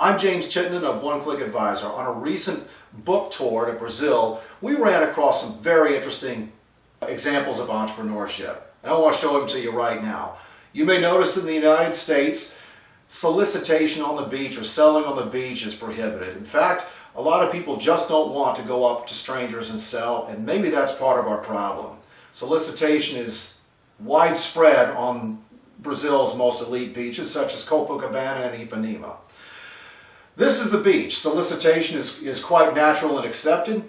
I'm James Chittenden of One Click Advisor. On a recent book tour to Brazil, we ran across some very interesting examples of entrepreneurship. And I want to show them to you right now. You may notice in the United States, solicitation on the beach or selling on the beach is prohibited. In fact, a lot of people just don't want to go up to strangers and sell, and maybe that's part of our problem. Solicitation is widespread on Brazil's most elite beaches, such as Copacabana and Ipanema. This is the beach. Solicitation is quite natural and accepted.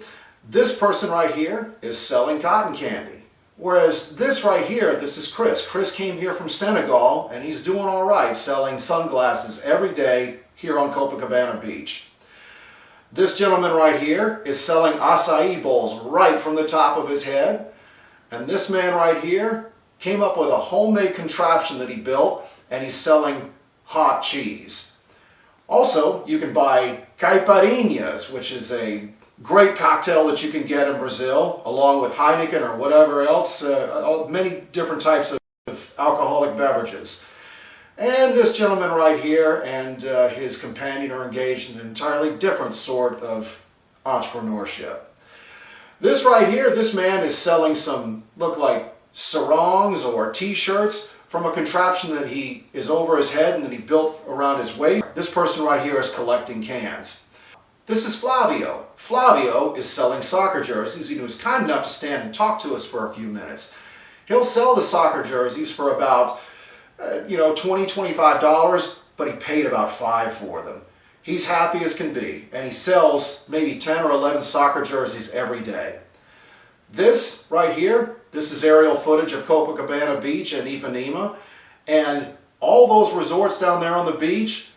This person right here is selling cotton candy. Whereas this right here, this is Chris. Chris came here from Senegal and he's doing all right selling sunglasses every day here on Copacabana Beach. This gentleman right here is selling acai bowls right from the top of his head. And this man right here came up with a homemade contraption that he built, and he's selling hot cheese. Also, you can buy caipirinhas, which is a great cocktail that you can get in Brazil, along with Heineken or whatever else, many different types of alcoholic beverages. And this gentleman right here and his companion are engaged in an entirely different sort of entrepreneurship. This right here, this man is selling some, look like sarongs or t-shirts from a contraption that he is over his head and that he built around his waist. This person right here is collecting cans. This is Flavio. Flavio is selling soccer jerseys. He was kind enough to stand and talk to us for a few minutes. He'll sell the soccer jerseys for about $20, $25, but he paid about $5 for them. He's happy as can be, and he sells maybe 10 or 11 soccer jerseys every day. This right here, this is aerial footage of Copacabana Beach and Ipanema, and all those resorts down there on the beach,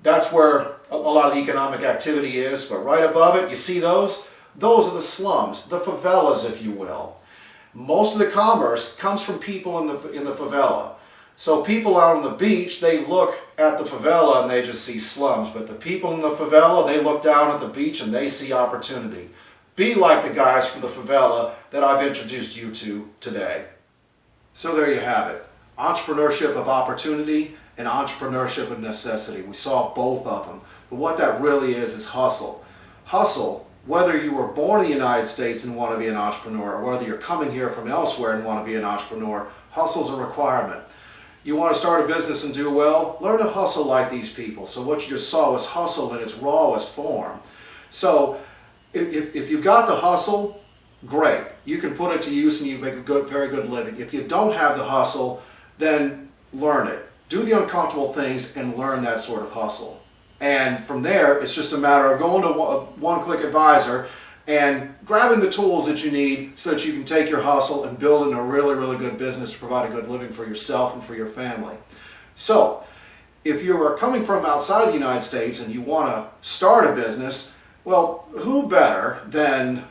that's where a lot of the economic activity is, but right above it, you see those? Those are the slums, the favelas, if you will. Most of the commerce comes from people in the favela. So people out on the beach, they look at the favela and they just see slums, but the people in the favela, they look down at the beach and they see opportunity. Be like the guys from the favela that I've introduced you to today. So there you have it. Entrepreneurship of opportunity and entrepreneurship of necessity. We saw both of them. But what that really is hustle. Hustle, whether you were born in the United States and want to be an entrepreneur, or whether you're coming here from elsewhere and want to be an entrepreneur, hustle's a requirement. You want to start a business and do well? Learn to hustle like these people. So what you just saw was hustle in its rawest form. So if you've got the hustle, great. You can put it to use and you make a very good living. If you don't have the hustle, then learn it. Do the uncomfortable things and learn that sort of hustle. And from there, it's just a matter of going to One Click Advisor and grabbing the tools that you need so that you can take your hustle and build in a really good business to provide a good living for yourself and for your family. So, if you are coming from outside of the United States and you want to start a business, well, who better than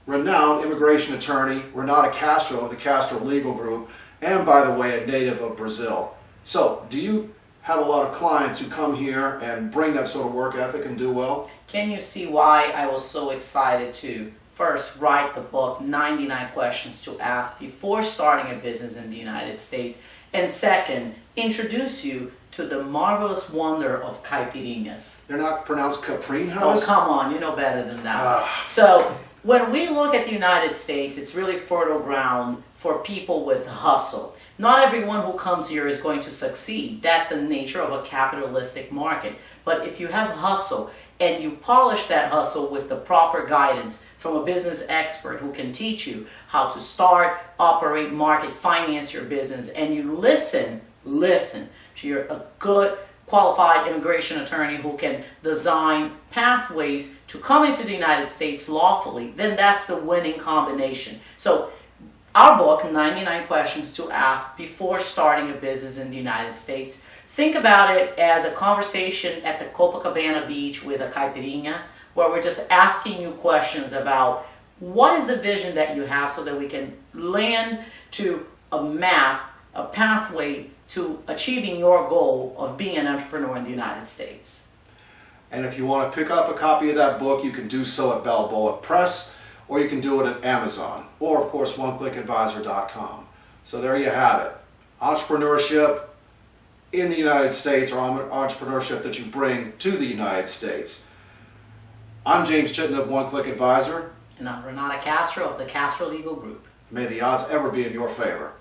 renowned immigration attorney Renata Castro of the Castro Legal Group, and by the way, a native of Brazil. So, do you have a lot of clients who come here and bring that sort of work ethic and do well? Can you see why I was so excited to first write the book, 99 Questions to Ask Before Starting a Business in the United States, and second, introduce you to the marvelous wonder of caipirinhas. They're not pronounced caprinas? Oh, come on, you know better than that. So, when we look at the United States, it's really fertile ground for people with hustle. Not everyone who comes here is going to succeed. That's the nature of a capitalistic market. But if you have hustle and you polish that hustle with the proper guidance from a business expert who can teach you how to start, operate, market, finance your business, and you listen to a good qualified immigration attorney who can design pathways to come into the United States lawfully, then that's the winning combination. So our book, 99 Questions to Ask Before Starting a Business in the United States, think about it as a conversation at the Copacabana Beach with a caipirinha, where we're just asking you questions about what is the vision that you have so that we can land to a map, a pathway to achieving your goal of being an entrepreneur in the United States. And if you want to pick up a copy of that book, you can do so at Balboa Press, or you can do it at Amazon, or of course oneclickadvisor.com. So there you have it. Entrepreneurship in the United States or entrepreneurship that you bring to the United States. I'm James Chittenden of One Click Advisor. And I'm Renata Castro of the Castro Legal Group. May the odds ever be in your favor.